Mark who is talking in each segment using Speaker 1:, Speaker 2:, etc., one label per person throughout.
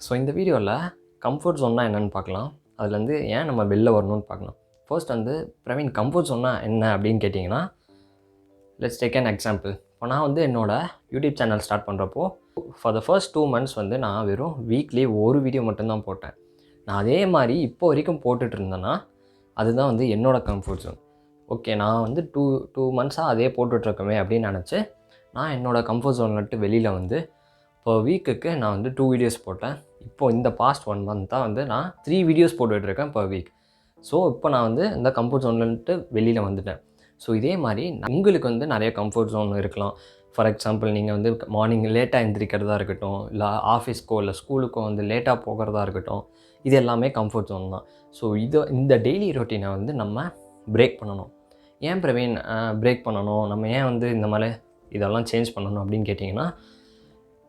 Speaker 1: So இந்த வீடியோவில் comfort ஜோன்னா என்னென்னு பார்க்கலாம். அதுலேருந்து ஏன் நம்ம வெளில வரணும்னு பார்க்கலாம். ஃபர்ஸ்ட் வந்து பிரவீன் கம்ஃபர்ட் ஜோன்னா என்ன அப்படின்னு கேட்டிங்கன்னா, லெட்ஸ் டேக் அன் எக்ஸாம்பிள். இப்போ நான் வந்து என்னோடய யூடியூப் சேனல் ஸ்டார்ட் பண்ணுறப்போ ஃபார் த ஃபர்ஸ்ட் 2 months வந்து நான் வெறும் வீக்லி ஒரு வீடியோ மட்டும்தான் போட்டேன். நான் அதே மாதிரி இப்போ வரைக்கும் போட்டுட்டு இருந்தேன்னா அதுதான் வந்து என்னோடய கம்ஃபர்ட் ஜோன். ஓகே, நான் வந்து டூ மந்த்ஸாக அதே போட்டுட்ருக்கோமே அப்படின்னு நினச்சி நான் என்னோடய கம்ஃபர்ட் ஜோன் விட்டு வெளியில் வந்து இப்போ வீக்குக்கு நான் வந்து 2 வீடியோஸ் போட்டேன். இப்போது இந்த பாஸ்ட் 1 month தான் வந்து நான் 3 வீடியோஸ் போட்டுட்ருக்கேன் பர் வீக். ஸோ இப்போ நான் வந்து இந்த கம்ஃபர்ட் ஜோன்லன்ட்டு வெளியில் வந்துட்டேன். ஸோ இதே மாதிரி உங்களுக்கு வந்து நிறைய கம்ஃபர்ட் ஜோன் இருக்கலாம். ஃபார் எக்ஸாம்பிள் நீங்கள் வந்து மார்னிங் லேட்டாக எழுந்திரிக்கிறதா இருக்கட்டும், இல்லை ஆஃபீஸ்க்கோ இல்லை ஸ்கூலுக்கோ வந்து லேட்டாக போகிறதா இருக்கட்டும், இது எல்லாமே கம்ஃபர்ட் ஜோன் தான். ஸோ இந்த டெய்லி ரொட்டீனை வந்து நம்ம பிரேக் பண்ணணும். ஏன் பிரவீன் பிரேக் பண்ணணும், நம்ம ஏன் வந்து இந்த மாதிரி இதெல்லாம் சேஞ்ச் பண்ணணும் அப்படின்னு கேட்டிங்கன்னா,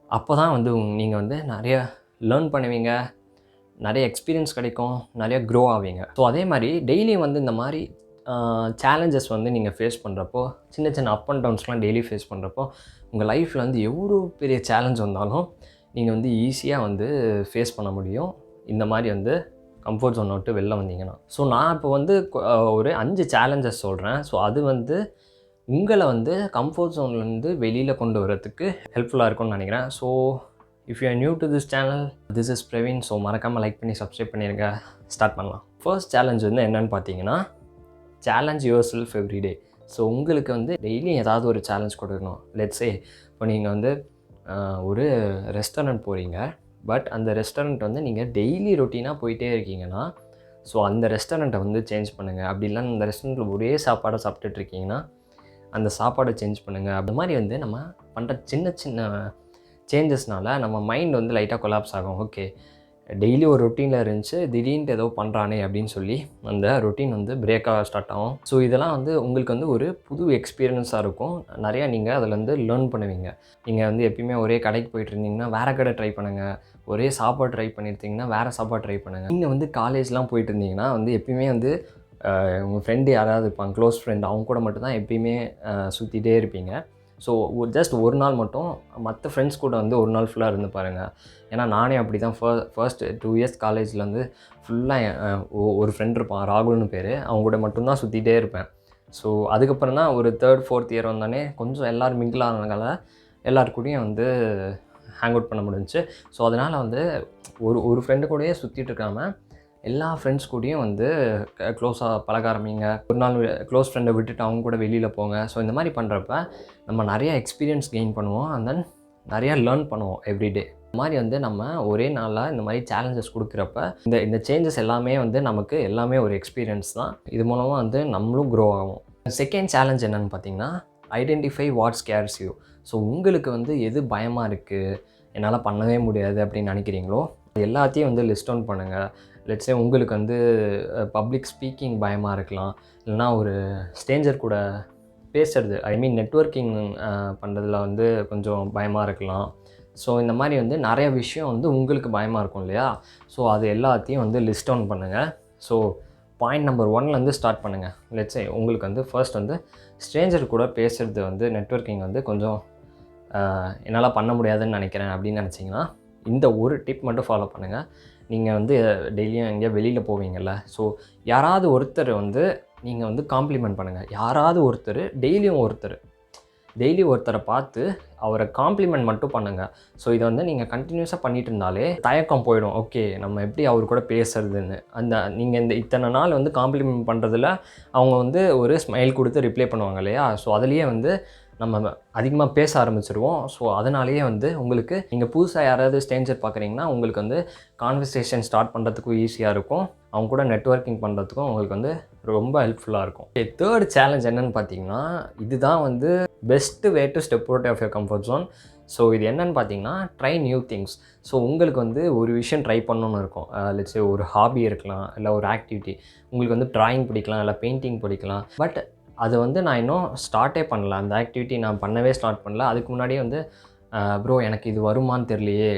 Speaker 1: அப்போ தான் வந்து நீங்கள் வந்து நிறைய லேர்ன் பண்ணுவீங்க, நிறைய எக்ஸ்பீரியன்ஸ் கிடைக்கும், நிறைய க்ரோ ஆவீங்க. ஸோ அதே மாதிரி டெய்லியும் வந்து இந்த மாதிரி சேலஞ்சஸ் வந்து நீங்கள் ஃபேஸ் பண்ணுறப்போ, சின்ன சின்ன அப் அண்ட் டவுன்ஸ்லாம் டெய்லி ஃபேஸ் பண்ணுறப்போ, உங்கள் லைஃப்பில் வந்து எவ்வளோ பெரிய சேலஞ்ச் வந்தாலும் நீங்கள் வந்து ஈஸியாக வந்து ஃபேஸ் பண்ண முடியும், இந்த மாதிரி வந்து கம்ஃபர்ட் ஜோனை விட்டு வெளில வந்தீங்கன்னா. ஸோ நான் இப்போ வந்து ஒரு 5 சேலஞ்சஸ் சொல்கிறேன். ஸோ அது வந்து உங்களை வந்து கம்ஃபர்ட் ஜோன்லேருந்து வெளியில் கொண்டு வரதுக்கு ஹெல்ப்ஃபுல்லாக இருக்கும்னு நினைக்கிறேன். So if you are new to this channel, this is Praveen. So மறக்காமல் லைக் பண்ணி சப்ஸ்கிரைப் பண்ணிடுங்க. ஸ்டார்ட் பண்ணலாம். ஃபர்ஸ்ட் சேலஞ்ச் வந்து என்னென்னு பார்த்தீங்கன்னா, challenge your self every day. So உங்களுக்கு வந்து டெய்லியும் ஏதாவது ஒரு சேலஞ்ச் கொடுக்கணும். லெட்ஸே இப்போ நீங்கள் வந்து ஒரு ரெஸ்டாரண்ட் போகிறீங்க, பட் அந்த ரெஸ்டாரண்ட் வந்து நீங்கள் டெய்லி ரொட்டீனாக போயிட்டே இருக்கீங்கன்னா, ஸோ அந்த ரெஸ்டாரண்ட்டை வந்து சேஞ்ச் பண்ணுங்கள். அப்படி இல்லைன்னா அந்த ரெஸ்டாரண்ட்டில் ஒரே சாப்பாடை சாப்பிட்டுட்டு இருக்கீங்கன்னா அந்த சாப்பாடை சேஞ்ச் பண்ணுங்கள். அந்த மாதிரி வந்து நம்ம பண்ணுற சின்ன சின்ன சேஞ்சஸ்னால நம்ம மைண்ட் வந்து லைட்டாக கொலாப்ஸ் ஆகும். ஓகே, டெய்லி ஒரு ரொட்டீனில் இருந்துச்சு, திடீர்னு ஏதோ பண்ணுறானே அப்படின்னு சொல்லி அந்த ரொட்டீன் வந்து பிரேக்காக ஸ்டார்ட் ஆகும். ஸோ இதெல்லாம் வந்து உங்களுக்கு வந்து ஒரு புது எக்ஸ்பீரியன்ஸாக இருக்கும். நிறையா நீங்கள் அதில் வந்து லேர்ன் பண்ணுவீங்க. நீங்கள் வந்து எப்பயுமே ஒரே கடைக்கு போயிட்டு இருந்தீங்கன்னா வேறு கடை ட்ரை பண்ணுங்கள், ஒரே சாப்பாடு ட்ரை பண்ணியிருந்தீங்கன்னா வேறு சாப்பாடு ட்ரை பண்ணுங்கள். நீங்கள் வந்து காலேஜ்லாம் போயிட்டு இருந்தீங்கன்னா வந்து எப்பயுமே வந்து உங்கள் ஃப்ரெண்டு யாராவது இருப்பாங்க, க்ளோஸ் ஃப்ரெண்ட், அவங்க கூட மட்டும்தான் எப்பயுமே சுற்றிட்டே இருப்பீங்க. ஸோ ஜஸ்ட் ஒரு நாள் மட்டும் மற்ற ஃப்ரெண்ட்ஸ் கூட வந்து ஒரு நாள் ஃபுல்லாக இருந்து பாருங்கள். ஏன்னா நானே அப்படி தான் ஃபர்ஸ்ட் 2 years காலேஜில் வந்து ஃபுல்லாக ஒரு ஃப்ரெண்ட் இருப்பான், ராகுல்னு பேர். அவங்க கூட மட்டும்தான் சுற்றிட்டே இருப்பேன். ஸோ அதுக்கப்புறம் தான் ஒரு 3rd 4th year வந்தோடனே கொஞ்சம் எல்லோரும் மிங்கிள் ஆனதுனால எல்லாருக்கூடையும் வந்து ஹேங் அவுட் பண்ண முடிஞ்சிச்சு. ஸோ அதனால் வந்து ஒரு ஃப்ரெண்டு கூடயே சுற்றிட்டு இருக்காமல் எல்லா ஃப்ரெண்ட்ஸ் கூடயும் வந்து க்ளோஸாக பழக ஆரம்பிங்க. ஒரு நாள் க்ளோஸ் ஃப்ரெண்டை விட்டுட்டு அவங்க கூட வெளியில் போங்க. ஸோ இந்த மாதிரி பண்ணுறப்ப நம்ம நிறையா எக்ஸ்பீரியன்ஸ் கெயின் பண்ணுவோம், அண்ட் தென் நிறையா லேர்ன் பண்ணுவோம் எவ்ரிடே. இந்த மாதிரி வந்து நம்ம ஒரே நாளாக இந்த மாதிரி சேலஞ்சஸ் கொடுக்குறப்ப இந்த சேஞ்சஸ் எல்லாமே வந்து நமக்கு எல்லாமே ஒரு எக்ஸ்பீரியன்ஸ் தான். இது மூலமாக வந்து நம்மளும் க்ரோ ஆகும். செகண்ட் சேலஞ்ச் என்னென்னு பார்த்தீங்கன்னா, identify what scares you. So உங்களுக்கு வந்து எது பயமாக இருக்குது, என்னால் பண்ணவே முடியாது அப்படின்னு நினைக்கிறீங்களோ எல்லாத்தையும் வந்து லிஸ்ட் டவுன் பண்ணுங்கள். லெட்ஸே உங்களுக்கு வந்து பப்ளிக் ஸ்பீக்கிங் பயமாக இருக்கலாம், இல்லைனா ஒரு ஸ்ட்ரேஞ்சர் கூட பேசுகிறது, ஐ மீன் நெட்வொர்க்கிங் பண்ணுறதுல வந்து கொஞ்சம் பயமாக இருக்கலாம். ஸோ இந்த மாதிரி வந்து நிறைய விஷயம் வந்து உங்களுக்கு பயமாக இருக்கும் இல்லையா? ஸோ அது எல்லாத்தையும் வந்து லிஸ்ட் டவுன் பண்ணுங்கள். ஸோ பாயிண்ட் நம்பர் 1லேருந்து ஸ்டார்ட் பண்ணுங்கள். லெட்ஸே உங்களுக்கு வந்து ஃபர்ஸ்ட் வந்து ஸ்ட்ரேஞ்சர் கூட பேசுகிறது வந்து நெட்வொர்க்கிங் வந்து கொஞ்சம் என்னால் பண்ண முடியாதுன்னு நினைக்கிறேன் அப்படின்னு நினச்சிங்கன்னா இந்த ஒரு டிப் மட்டும் ஃபாலோ பண்ணுங்கள். நீங்கள் வந்து டெய்லியும் எங்கேயா வெளியில் போவீங்கள்ல, ஸோ யாராவது ஒருத்தர் வந்து நீங்கள் வந்து காம்ப்ளிமெண்ட் பண்ணுங்கள். யாராவது ஒருத்தர் டெய்லியும் ஒருத்தரை பார்த்து அவரை காம்ப்ளிமெண்ட் மட்டும் பண்ணுங்கள். ஸோ இதை வந்து நீங்கள் கண்டினியூஸாக பண்ணிட்டு இருந்தாலே தயக்கம் போயிடும். ஓகே, நம்ம எப்படி அவர் கூட பேசுறதுன்னு. நீங்கள் இத்தனை நாள் வந்து காம்ப்ளிமெண்ட் பண்ணுறதுல அவங்க வந்து ஒரு ஸ்மைல் கொடுத்து ரிப்ளை பண்ணுவாங்க இல்லையா? ஸோ அதுலேயே வந்து நம்ம அதிகமாக பேச ஆரம்பிச்சிருவோம். ஸோ அதனாலேயே வந்து உங்களுக்கு நீங்கள் புதுசாக யாராவது ஸ்ட்ரேஞ்சர் பார்க்குறீங்கன்னா உங்களுக்கு வந்து கான்வர்சேஷன் ஸ்டார்ட் பண்ணுறதுக்கும் ஈஸியாக இருக்கும், அவங்க கூட நெட்வொர்க்கிங் பண்ணுறதுக்கும் உங்களுக்கு வந்து ரொம்ப ஹெல்ப்ஃபுல்லாக இருக்கும். தேர்ட் சேலஞ்ச் என்னென்னு பார்த்தீங்கன்னா, இதுதான் வந்து best way to step out of your comfort zone. So இது என்னென்னு பார்த்தீங்கன்னா, ட்ரை நியூ திங்ஸ். ஸோ உங்களுக்கு வந்து ஒரு விஷயம் ட்ரை பண்ணணுன்னு இருக்கும். லெட்ஸே ஒரு ஹாபி இருக்கலாம், இல்லை ஒரு ஆக்டிவிட்டி. உங்களுக்கு வந்து ட்ராயிங் பிடிக்கலாம், இல்லை பெயிண்டிங் பிடிக்கலாம். பட் அது வந்து நான் இன்னும் ஸ்டார்ட்டே பண்ணல, அந்த ஆக்டிவிட்டி நான் பண்ணவே ஸ்டார்ட் பண்ணல. அதுக்கு முன்னாடியே வந்து ப்ரோ எனக்கு இது வருமானு தெரியலையே,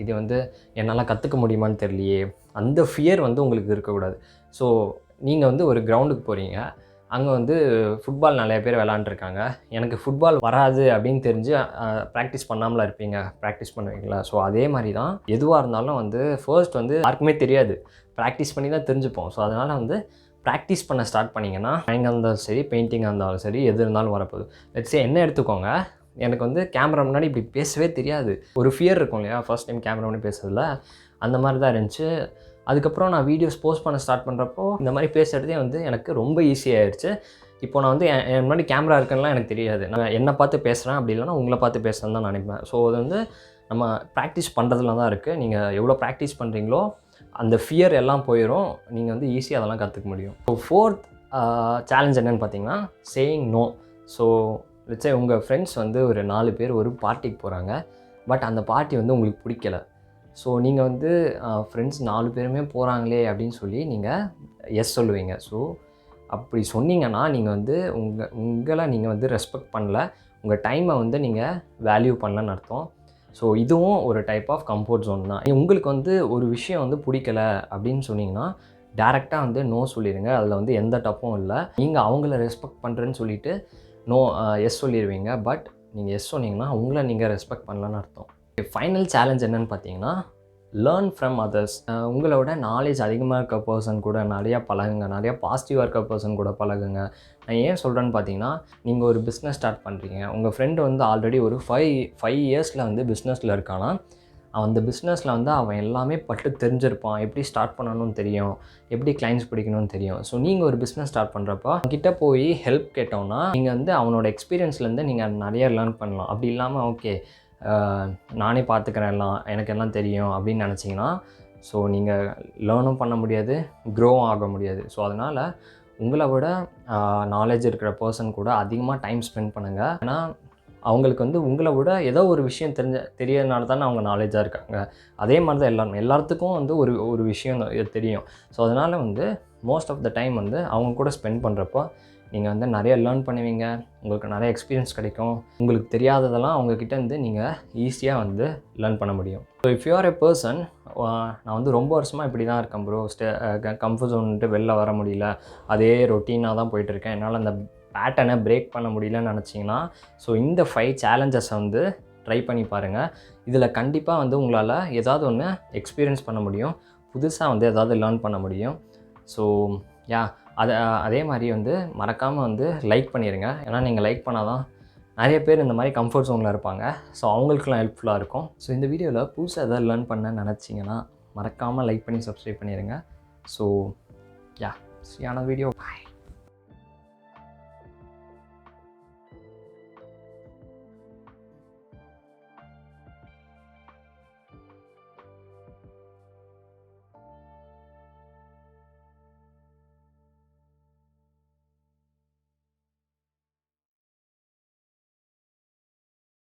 Speaker 1: இது வந்து என்னால் கற்றுக்க முடியுமான்னு தெரியலையே, அந்த ஃபியர் வந்து உங்களுக்கு இருக்கக்கூடாது. ஸோ நீங்கள் வந்து ஒரு கிரவுண்டுக்கு போகிறீங்க, அங்கே வந்து ஃபுட்பால் நிறைய பேர் விளாண்டுருக்காங்க. எனக்கு ஃபுட்பால் வராது அப்படின்னு தெரிஞ்சு ப்ராக்டிஸ் பண்ணாமலாம் இருப்பீங்க. ப்ராக்டிஸ் பண்ணுவீங்களா? ஸோ அதே மாதிரி தான் எதுவாக இருந்தாலும் வந்து ஃபர்ஸ்ட் வந்து யாருக்குமே தெரியாது. ப்ராக்டிஸ் பண்ணி தான் தெரிஞ்சுப்போம். ஸோ அதனால் வந்து ப்ராக்டிஸ் பண்ண ஸ்டார்ட் பண்ணிங்கன்னா ட்ராயிங்காக இருந்தாலும் சரி, பெயிண்டிங்காக இருந்தாலும் சரி, எது இருந்தாலும் வரப்போகுது. லெட்ஸ் சே என்ன எடுத்துக்கோங்க. எனக்கு வந்து கேமரா முன்னாடி இப்படி பேசவே தெரியாது. ஒரு ஃபியர் இருக்கும் இல்லையா? ஃபர்ஸ்ட் டைம் கேமரா முன்னாடி பேசுறதுல. அந்த மாதிரி தான் இருந்துச்சு. அதுக்கப்புறம் நான் வீடியோஸ் போஸ்ட் பண்ண ஸ்டார்ட் பண்ணுறப்போ இந்த மாதிரி பேசுகிறதே வந்து எனக்கு ரொம்ப ஈஸியாகிடுச்சு. இப்போ நான் வந்து என் முன்னாடி கேமரா இருக்குன்னுலாம் எனக்கு தெரியாது. நான் என்னை பார்த்து பேசுகிறேன், அப்படி இல்லைனா உங்களை பார்த்து பேசுகிறேன்னு தான் நினைப்பேன். ஸோ அது வந்து நம்ம ப்ராக்டிஸ் பண்ணுறதுல தான் இருக்குது. நீங்கள் எவ்வளோ ப்ராக்டிஸ் பண்ணுறீங்களோ அந்த ஃபியர் எல்லாம் போயிடும். நீங்கள் வந்து ஈஸியாக அதெல்லாம் கற்றுக்க முடியும். ஸோ 4th சேலஞ்ச் என்னென்னு பார்த்தீங்கன்னா, saying no. So let's say உங்கள் ஃப்ரெண்ட்ஸ் வந்து ஒரு 4 பேர் ஒரு பார்ட்டிக்கு போகிறாங்க. பட் அந்த பார்ட்டி வந்து உங்களுக்கு பிடிக்கல. ஸோ நீங்கள் வந்து ஃப்ரெண்ட்ஸ் 4 பேருமே போகிறாங்களே அப்படின்னு சொல்லி நீங்கள் எஸ் சொல்லுவீங்க. ஸோ அப்படி சொன்னீங்கன்னா நீங்கள் வந்து உங்களை நீங்கள் வந்து ரெஸ்பெக்ட் பண்ணல, உங்கள் டைமை வந்து நீங்கள் வேல்யூ பண்ணலன்னு அர்த்தம். ஸோ இதுவும் ஒரு டைப் ஆஃப் கம்ஃபர்ட் ஜோன் தான். உங்களுக்கு வந்து ஒரு விஷயம் வந்து பிடிக்கல அப்படின்னு சொன்னீங்கன்னா டேரெக்டாக வந்து நோ சொல்லிடுங்க. அதில் வந்து எந்த தப்பும் இல்லை. நீங்கள் அவங்கள ரெஸ்பெக்ட் பண்ணுறேன்னு சொல்லிவிட்டு எஸ் சொல்லிடுவீங்க. பட் நீங்கள் எஸ் சொன்னீங்கன்னா உங்களை நீங்கள் ரெஸ்பெக்ட் பண்ணலன்னு அர்த்தம். ஃபைனல் சேலஞ்ச் என்னென்னு பார்த்தீங்கன்னா, லேர்ன் ஃப்ரம் அதர்ஸ். உங்களோட நாலேஜ் அதிகமாக இருக்க பர்சன் கூட நிறையா பழகுங்க. நிறையா பாசிட்டிவாக இருக்க பர்சன் கூட பழகுங்க. நான் ஏன் சொல்கிறேன்னு பார்த்தீங்கன்னா, நீங்கள் ஒரு பிஸ்னஸ் ஸ்டார்ட் பண்ணுறீங்க. உங்கள் ஃப்ரெண்டு வந்து ஆல்ரெடி ஒரு 5 இயர்ஸில் வந்து பிஸ்னஸில் இருக்கானா, அந்த பிஸ்னஸில் வந்து அவன் எல்லாமே பட்டு தெரிஞ்சிருப்பான். எப்படி ஸ்டார்ட் பண்ணணும்னு தெரியும், எப்படி கிளைண்ட்ஸ் பிடிக்கணும்னு தெரியும். ஸோ நீங்கள் ஒரு பிஸ்னஸ் ஸ்டார்ட் பண்ணுறப்போ அவன்கிட்ட போய் ஹெல்ப் கேட்டோம்னா, நீங்கள் வந்து அவனோட எக்ஸ்பீரியன்ஸ்லேருந்து நீங்கள் நிறைய லேர்ன் பண்ணலாம். அப்படி இல்லாமல் ஓகே நானே பார்த்துக்கிறேன், எனக்கு எல்லாம் தெரியும் அப்படின்னு நினச்சிங்கன்னா, ஸோ நீங்கள் லேர்னும் பண்ண முடியாது, க்ரோவும் ஆக முடியாது. ஸோ அதனால் உங்களை விட நாலேஜ் இருக்கிற பர்சன் கூட அதிகமாக டைம் ஸ்பெண்ட் பண்ணுங்கள். ஏன்னா அவங்களுக்கு வந்து உங்களை விட ஏதோ ஒரு விஷயம் தெரியறதுனால தானே அவங்க நாலேஜாக இருக்காங்க. அதே மாதிரி தான் எல்லாத்துக்கும் வந்து ஒரு விஷயம் தெரியும். ஸோ அதனால் வந்து மோஸ்ட் ஆஃப் த டைம் வந்து அவங்க கூட ஸ்பெண்ட் பண்ணுறப்போ நீங்கள் வந்து நிறைய லேர்ன் பண்ணுவீங்க. உங்களுக்கு நிறைய எக்ஸ்பீரியன்ஸ் கிடைக்கும். உங்களுக்கு தெரியாததெல்லாம் அவங்கக்கிட்ட இருந்து நீங்கள் ஈஸியாக வந்து லேர்ன் பண்ண முடியும். So if you are a person, நான் வந்து ரொம்ப வருஷமாக இப்படி தான் இருக்கேன் ப்ரோ, கம்ஃபர்ட் ஜோன்ட்டு வெளில வர முடியல, அதே ரொட்டீனாக தான் போயிட்டுருக்கேன், என்னால் அந்த பேட்டர்னை பிரேக் பண்ண முடியலன்னு நினச்சிங்கன்னா, ஸோ இந்த 5 சேலஞ்சஸை வந்து ட்ரை பண்ணி பாருங்கள். இதில் கண்டிப்பாக வந்து உங்களால் ஏதாவது ஒன்று எக்ஸ்பீரியன்ஸ் பண்ண முடியும், புதுசாக வந்து ஏதாவது லேர்ன் பண்ண முடியும். ஸோ அதே மாதிரி வந்து மறக்காமல் வந்து லைக் பண்ணிடுங்க. ஏன்னா நீங்கள் லைக் பண்ணால் தான் நிறைய பேர் இந்த மாதிரி கம்ஃபர்ட் ஜோனில் இருப்பாங்க. ஸோ அவங்களுக்குலாம் ஹெல்ப்ஃபுல்லாக இருக்கும். ஸோ இந்த வீடியோவில் புதுசாக எதாவது லேர்ன் பண்ண நினச்சிங்கன்னா மறக்காமல் லைக் பண்ணி சப்ஸ்கிரைப் பண்ணிடுங்க. ஸோ சரியான வீடியோ. பாய்.